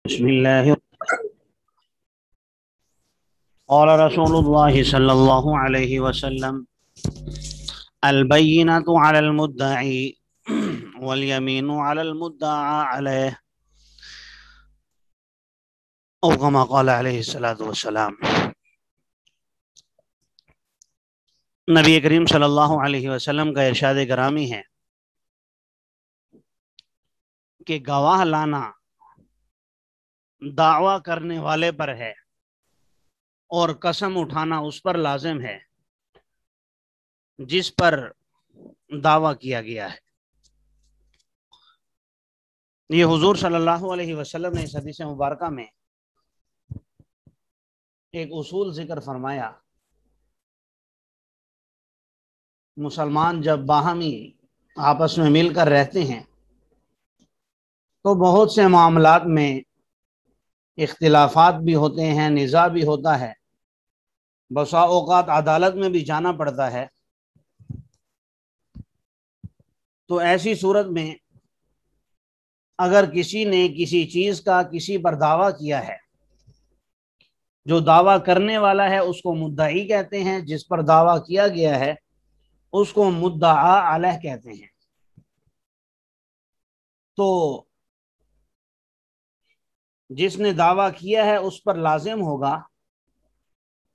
بسم اللہ قال رسول اللہ صلی اللہ علیہ وسلم البینۃ علی المدعی والیمین علی المدعى علیہ او کما قال علیہ الصلوۃ والسلام۔ نبی کریم صلی اللہ علیہ وسلم کا ارشاد گرامی ہے کہ گواہ لانا دعویٰ کرنے والے پر ہے اور قسم اٹھانا اس پر لازم ہے جس پر دعویٰ کیا گیا ہے۔ یہ حضور صلی اللہ علیہ وسلم نے اس حدیث مبارکہ میں ایک اصول ذکر فرمایا۔ مسلمان جب باہمی آپس میں مل کر رہتے ہیں تو بہت سے معاملات میں اختلافات بھی ہوتے ہیں، نزاع بھی ہوتا ہے، بسا اوقات عدالت میں بھی جانا پڑتا ہے۔ تو ایسی صورت میں اگر کسی نے کسی چیز کا کسی پر دعویٰ کیا ہے، جو دعویٰ کرنے والا ہے اس کو مدعی کہتے ہیں، جس پر دعویٰ کیا گیا ہے اس کو مدعا علیہ کہتے ہیں۔ تو جس نے دعویٰ کیا ہے اس پر لازم ہوگا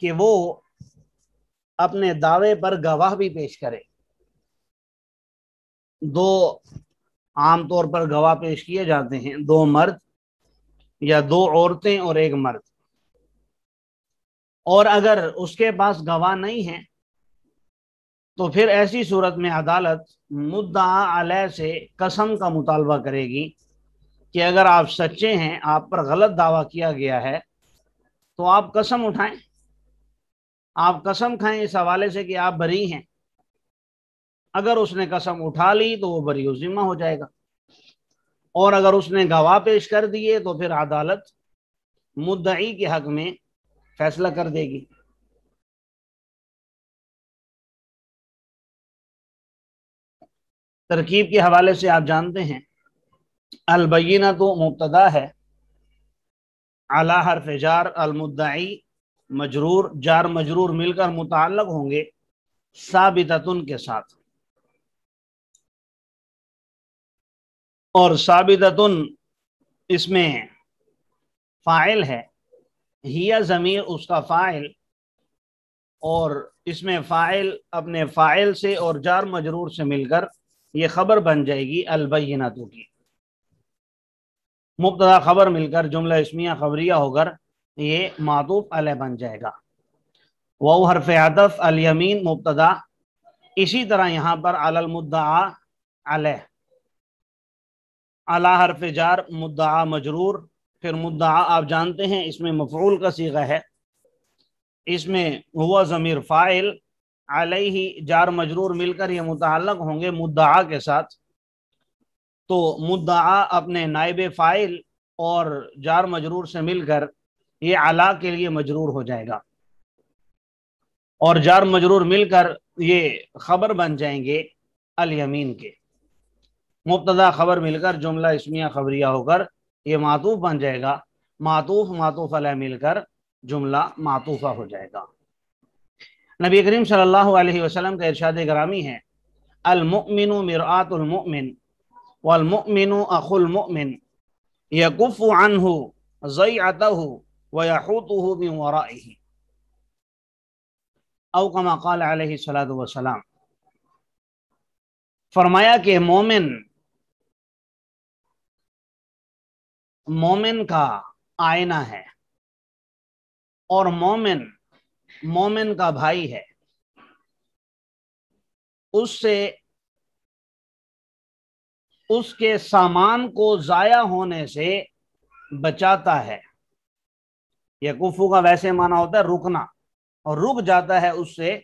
کہ وہ اپنے دعوے پر گواہ بھی پیش کرے۔ دو عام طور پر گواہ پیش کیے جاتے ہیں، دو مرد یا دو عورتیں اور ایک مرد، اور اگر اس کے پاس گواہ نہیں ہے تو پھر ایسی صورت میں عدالت مدعا علیہ سے قسم کا مطالبہ کرے گی کہ اگر آپ سچے ہیں، آپ پر غلط دعویٰ کیا گیا ہے تو آپ قسم اٹھائیں، آپ قسم کھائیں اس حوالے سے کہ آپ بری ہیں۔ اگر اس نے قسم اٹھا لی تو وہ بری ذمہ ہو جائے گا، اور اگر اس نے گواہ پیش کر دیے تو پھر عدالت مدعی کے حق میں فیصلہ کر دے گی۔ ترکیب کے حوالے سے آپ جانتے ہیں البینہ تو مبتدا ہے، علی حرف جار، المدعی مجرور، جار مجرور مل کر متعلق ہوں گے ثابتۃن کے ساتھ، اور ثابتۃن اس میں فاعل ہے، ہی ضمیر اس کا فاعل، اور اس میں فاعل اپنے فاعل سے اور جار مجرور سے مل کر یہ خبر بن جائے گی البینۃ کی۔ مبتدا خبر مل کر جملہ اسمیہ خبریہ ہو کر یہ معطوف علیہ بن جائے گا۔ واو حرف عطف، الیمین مبتدا، اسی طرح یہاں پر علی المدعا علیہ، علی حرف جار، مدعا مجرور، پھر مدعا آپ جانتے ہیں اس میں مفعول کا صیغہ ہے، اس میں ہوا ضمیر فاعل، علیہ جار مجرور مل کر یہ متعلق ہوں گے مدعا کے ساتھ، تو مدعا اپنے نائب فاعل اور جار مجرور سے مل کر یہ علا کے لیے مجرور ہو جائے گا، اور جار مجرور مل کر یہ خبر بن جائیں گے الیمین کے۔ مبتدا خبر مل کر جملہ اسمیہ خبریہ ہو کر یہ معطوف بن جائے گا، معطوف معطوف علیہ مل کر جملہ معطوفہ ہو جائے گا۔ نبی کریم صلی اللہ علیہ وسلم کا ارشاد گرامی ہے المؤمن مرآۃ المؤمن والمؤمن اخو المؤمن یکف عنہ ضیعتہ ویحوطہ من ورائہ او کما قال علیہ الصلوۃ والسلام۔ فرمایا کہ مومن کا آئینہ ہے، اور مومن کا بھائی ہے، اس سے اس کے سامان کو ضائع ہونے سے بچاتا ہے۔ یکفو کا ویسے معنی ہوتا ہے رکنا، اور رک جاتا ہے اس سے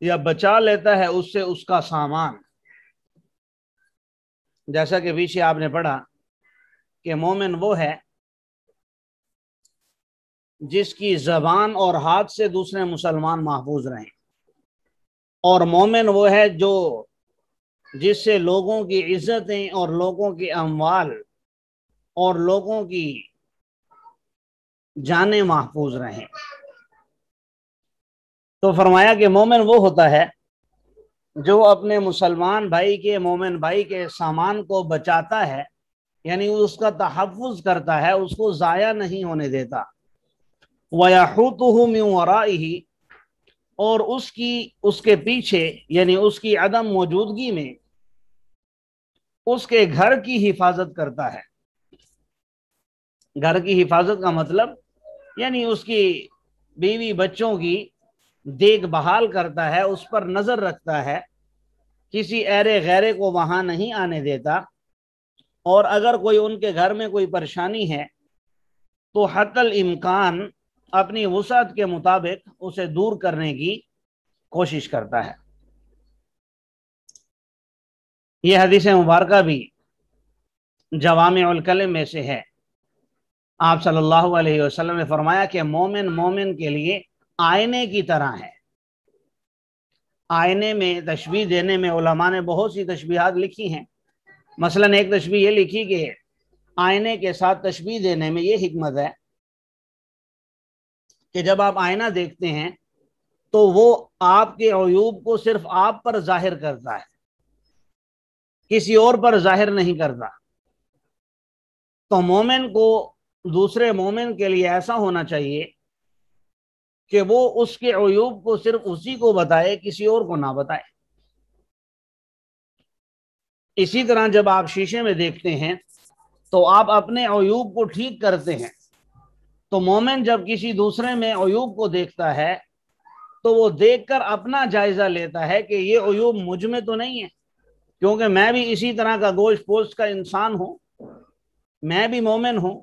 یا بچا لیتا ہے اس سے اس کا سامان، جیسا کہ پیچھے آپ نے پڑھا کہ مومن وہ ہے جس کی زبان اور ہاتھ سے دوسرے مسلمان محفوظ رہیں، اور مومن وہ ہے جو جس سے لوگوں کی عزتیں اور لوگوں کی اموال اور لوگوں کی جانیں محفوظ رہیں۔ تو فرمایا کہ مومن وہ ہوتا ہے جو اپنے مسلمان بھائی کے، مومن بھائی کے سامان کو بچاتا ہے، یعنی اس کا تحفظ کرتا ہے، اس کو ضائع نہیں ہونے دیتا۔ وَيَحُوطُهُ مِنْ وَرَائِهِ، اور اس کے پیچھے یعنی اس کی عدم موجودگی میں اس کے گھر کی حفاظت کرتا ہے۔ گھر کی حفاظت کا مطلب یعنی اس کی بیوی بچوں کی دیکھ بھال کرتا ہے، اس پر نظر رکھتا ہے، کسی ایرے غیرے کو وہاں نہیں آنے دیتا، اور اگر کوئی ان کے گھر میں کوئی پریشانی ہے تو حتی الامکان اپنی وسعت کے مطابق اسے دور کرنے کی کوشش کرتا ہے۔ یہ حدیث مبارکہ بھی جوامع الکلم میں سے ہے۔ آپ صلی اللہ علیہ وسلم نے فرمایا کہ مومن مومن کے لیے آئینے کی طرح ہے۔ آئینے میں تشبیہ دینے میں علماء نے بہت سی تشبیہات لکھی ہیں۔ مثلا ایک تشبیہ یہ لکھی کہ آئینے کے ساتھ تشبیہ دینے میں یہ حکمت ہے کہ جب آپ آئینہ دیکھتے ہیں تو وہ آپ کے عیوب کو صرف آپ پر ظاہر کرتا ہے، کسی اور پر ظاہر نہیں کرتا۔ تو مومن کو دوسرے مومن کے لیے ایسا ہونا چاہیے کہ وہ اس کے عیوب کو صرف اسی کو بتائے، کسی اور کو نہ بتائے۔ اسی طرح جب آپ شیشے میں دیکھتے ہیں تو آپ اپنے عیوب کو ٹھیک کرتے ہیں، تو مومن جب کسی دوسرے میں عیوب کو دیکھتا ہے تو وہ دیکھ کر اپنا جائزہ لیتا ہے کہ یہ عیوب مجھ میں تو نہیں ہے، کیونکہ میں بھی اسی طرح کا گوشت پوشت کا انسان ہوں، میں بھی مومن ہوں،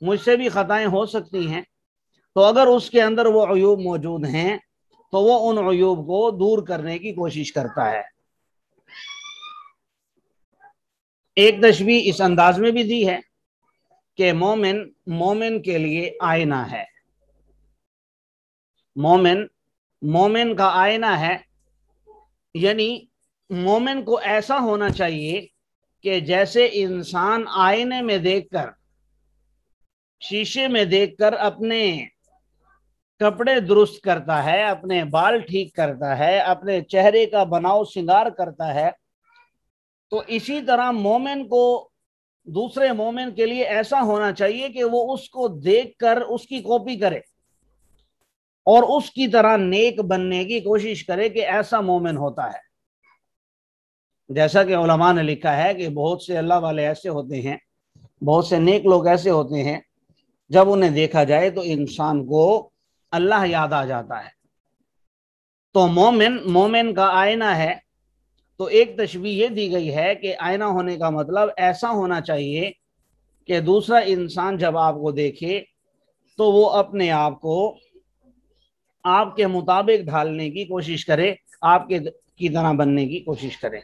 مجھ سے بھی خطائیں ہو سکتی ہیں۔ تو اگر اس کے اندر وہ عیوب موجود ہیں تو وہ ان عیوب کو دور کرنے کی کوشش کرتا ہے۔ ایک تشبیہ اس انداز میں بھی دی ہے کہ مومن مومن کے لیے آئینہ ہے۔ مومن مومن کا آئینہ ہے، یعنی مومن کو ایسا ہونا چاہیے کہ جیسے انسان آئینے میں دیکھ کر، شیشے میں دیکھ کر اپنے کپڑے درست کرتا ہے، اپنے بال ٹھیک کرتا ہے، اپنے چہرے کا بناؤ سنگار کرتا ہے، تو اسی طرح مومن کو دوسرے مومن کے لیے ایسا ہونا چاہیے کہ وہ اس کو دیکھ کر اس کی کاپی کرے اور اس کی طرح نیک بننے کی کوشش کرے کہ ایسا مومن ہوتا ہے۔ جیسا کہ علماء نے لکھا ہے کہ بہت سے اللہ والے ایسے ہوتے ہیں، بہت سے نیک لوگ ایسے ہوتے ہیں، جب انہیں دیکھا جائے تو انسان کو اللہ یاد آ جاتا ہے۔ تو مومن مومن کا آئینہ ہے۔ تو ایک تشبیہ یہ دی گئی ہے کہ آئینہ ہونے کا مطلب ایسا ہونا چاہیے کہ دوسرا انسان جب آپ کو دیکھے تو وہ اپنے آپ کو آپ کے مطابق ڈھالنے کی کوشش کرے، آپ کے کی طرح بننے کی کوشش کرے۔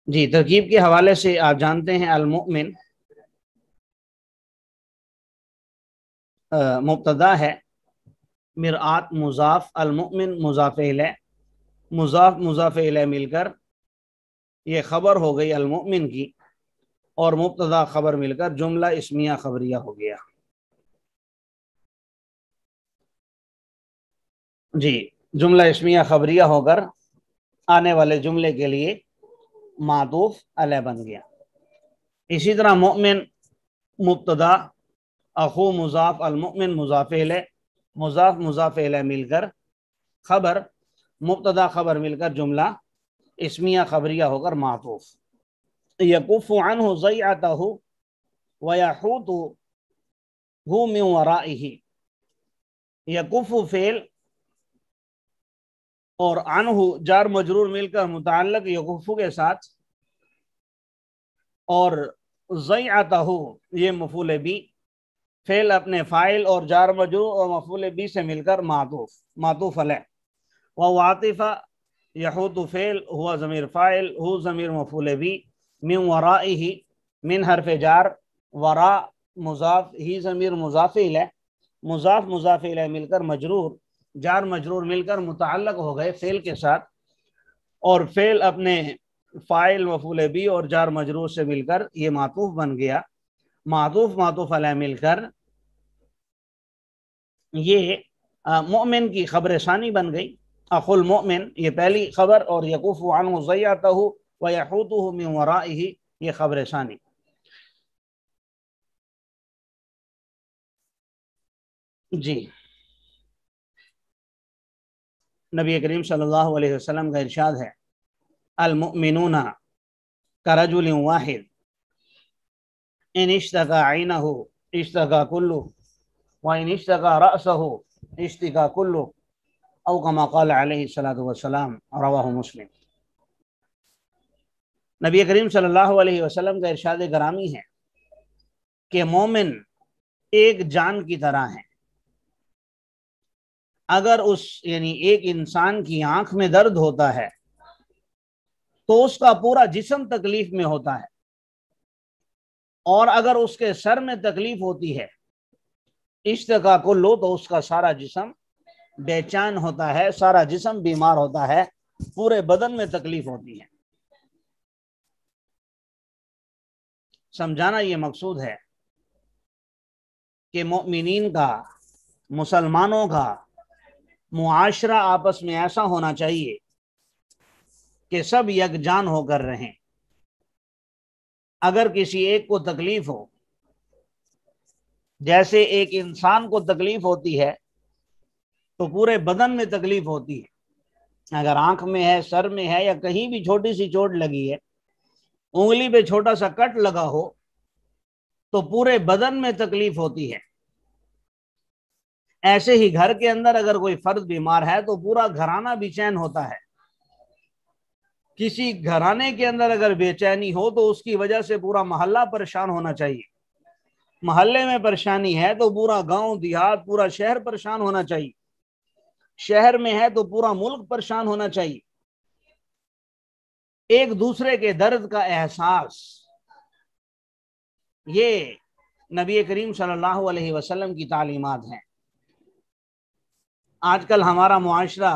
جی، ترکیب کے حوالے سے آپ جانتے ہیں المؤمن مبتدا ہے، مرآت مضاف، المؤمن مضاف الیہ، مضاف مضاف الیہ مل کر یہ خبر ہو گئی المؤمن کی، اور مبتدا خبر مل کر جملہ اسمیہ خبریہ ہو گیا۔ جی، جملہ اسمیہ خبریہ ہو کر آنے والے جملے کے لیے معطوف علیہ بن گیا۔ اسی طرح مؤمن مبتدا، اخو مضاف، المؤمن مضاف الیہ، مضاف مضاف الیہ مل کر خبر، مبتدا خبر مل کر جملہ اسمیہ خبریہ ہو کر معطوف۔ یکف عنہ ضیعتہ ویحوطہ من ورائہ، یکف فعل اور عنہ جار مجرور مل کر متعلق یکف کے ساتھ، اور ضیعتہ یہ مفعول بھی، فعل اپنے فاعل اور جار مجرور اور مفعول بھی سے مل کر معطوف علیہ۔ وعاطف یحوط فعل، ہوا ضمیر فاعل، ہو ضمیر مفعول بھی، من ورائہ من حرف جار، وراء مضاف، ہی ضمیر مضاف الیہ، مضاف مضاف الیہ مل کر مجرور، جار مجرور مل کر متعلق ہو گئے فعل کے ساتھ، اور فعل اپنے فائل مفعول بھی اور جار مجرور سے مل کر یہ معطوف بن گیا. معطوف معطوف علیہ مل کر یہ مؤمن کی خبر ثانی بن گئی. اخو المؤمن یہ پہلی خبر اور یکف عنہ ضیعتہ ویحوطہ من ورائہ یہ خبر ثانی. جی نبی کریم صلی اللہ علیہ وسلم کا ارشاد ہے المؤمنون کرجل واحد ان اشتکا عینہ اشتکا کلہ وان اشتکا رأسہ اشتکا کلہ او کما قال علیہ الصلوۃ والسلام رواہ مسلم. نبی کریم صلی اللہ علیہ وسلم کا ارشاد گرامی ہے کہ مومن ایک جان کی طرح ہے. اگر یعنی ایک انسان کی آنکھ میں درد ہوتا ہے تو اس کا پورا جسم تکلیف میں ہوتا ہے، اور اگر اس کے سر میں تکلیف ہوتی ہے اشتکا کلو تو اس کا سارا جسم بے چین ہوتا ہے، سارا جسم بیمار ہوتا ہے، پورے بدن میں تکلیف ہوتی ہے. سمجھانا یہ مقصود ہے کہ مؤمنین کا، مسلمانوں کا معاشرہ آپس میں ایسا ہونا چاہیے کہ سب یکجان ہو کر رہیں. اگر کسی ایک کو تکلیف ہو، جیسے ایک انسان کو تکلیف ہوتی ہے تو پورے بدن میں تکلیف ہوتی ہے. اگر آنکھ میں ہے، سر میں ہے، یا کہیں بھی چھوٹی سی چوٹ لگی ہے، انگلی پہ چھوٹا سا کٹ لگا ہو تو پورے بدن میں تکلیف ہوتی ہے. ایسے ہی گھر کے اندر اگر کوئی فرد بیمار ہے تو پورا گھرانہ بے چین ہوتا ہے. کسی گھرانے کے اندر اگر بے چینی ہو تو اس کی وجہ سے پورا محلہ پریشان ہونا چاہیے. محلے میں پریشانی ہے تو پورا گاؤں دیہات، پورا شہر پریشان ہونا چاہیے. شہر میں ہے تو پورا ملک پریشان ہونا چاہیے. ایک دوسرے کے درد کا احساس، یہ نبی کریم صلی اللہ علیہ وسلم کی تعلیمات ہیں. آج کل ہمارا معاشرہ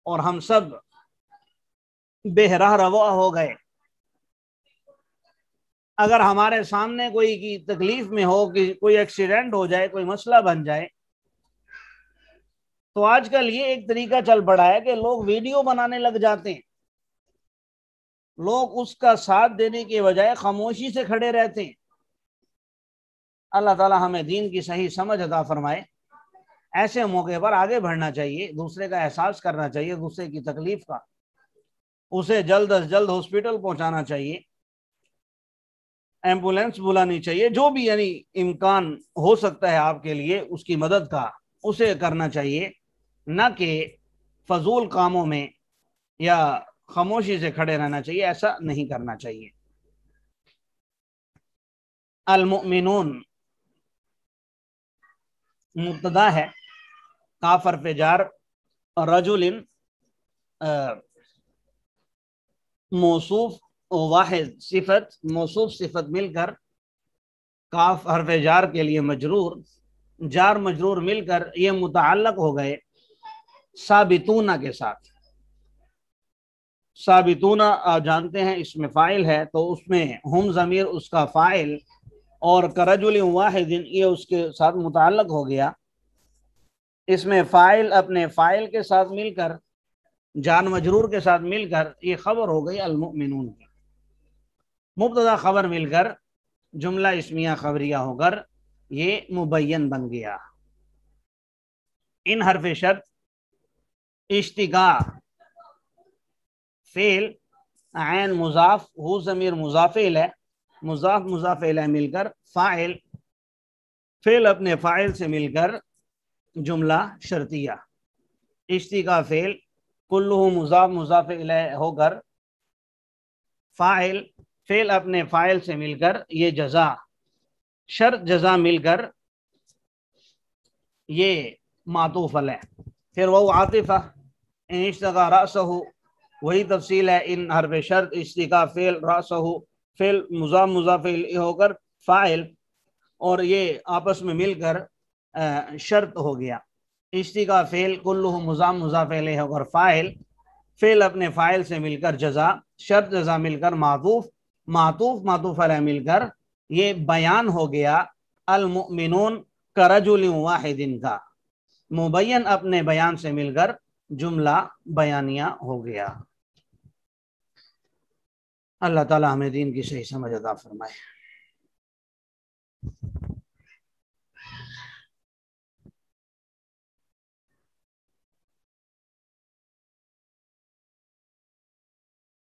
اور ہم سب بے راہ روا ہو گئے. اگر ہمارے سامنے کوئی کی تکلیف میں ہو، کہ کوئی ایکسیڈنٹ ہو جائے، کوئی مسئلہ بن جائے، تو آج کل یہ ایک طریقہ چل پڑا ہے کہ لوگ ویڈیو بنانے لگ جاتے ہیں. لوگ اس کا ساتھ دینے کے بجائے خاموشی سے کھڑے رہتے ہیں. اللہ تعالی ہمیں دین کی صحیح سمجھ عطا فرمائے. ایسے موقع پر آگے بڑھنا چاہیے، دوسرے کا احساس کرنا چاہیے، دوسرے کی تکلیف کا، اسے جلد از جلد ہاسپٹل پہنچانا چاہیے، ایمبولینس بلانی چاہیے، جو بھی یعنی امکان ہو سکتا ہے آپ کے لیے اس کی مدد کا، اسے کرنا چاہیے، نہ کہ فضول کاموں میں یا خاموشی سے کھڑے رہنا چاہیے. ایسا نہیں کرنا چاہیے. المؤمنون مبتدا ہے، کاف حرف جار، رجل موصوف واحد صفت، موصوف صفت مل کر کاف حرف جار کے لیے مجرور، جار مجرور مل کر یہ متعلق ہو گئے ثابتون کے ساتھ. ثابتون آپ جانتے ہیں اس میں فاعل ہے، تو اس میں ہم ضمیر اس کا فاعل اور کرجل واحد یہ اس کے ساتھ متعلق ہو گیا. اس میں فاعل اپنے فاعل کے ساتھ مل کر، جان مجرور کے ساتھ مل کر یہ خبر ہو گئی المؤمنون کی. مبتدا خبر مل کر جملہ اسمیہ خبریہ ہو کر یہ مبین بن گیا. ان حرف شرط اشتقا فعل عین مضاف ہو ضمیر مضاف الیہ، مضاف مضاف الیہ مل کر فاعل، فعل اپنے فاعل سے مل کر جملہ شرطیہ. اشتقا فعل کلہ مضاف مضاف الیہ ہو کر فاعل، فعل اپنے فاعل سے مل کر یہ جزا، شرط جزا مل کر یہ معطوف علیہ. پھر وہ عاطفہ ان اشتقا رأسہ، وہی تفصیل ہے. ان حرف شرط اشتقا فعل رأسہ فعل مضاف مضاف الیہ ہو کر فاعل، اور یہ آپس میں مل کر شرط ہو گیا. اشتقا فعل کلہ مضاف مضاف الیہ ہو کر فاعل، فعل اپنے فاعل سے مل کر جزا، شرط جزا مل کر معطوف، معطوف معطوف علیہ مل کر یہ بیان ہو گیا المؤمنون کرجل واحد کا، مبین اپنے بیان سے مل کر جملہ بیانیہ ہو گیا۔ اللہ تعالی ہمیں دین کی صحیح سمجھ عطا فرمائے۔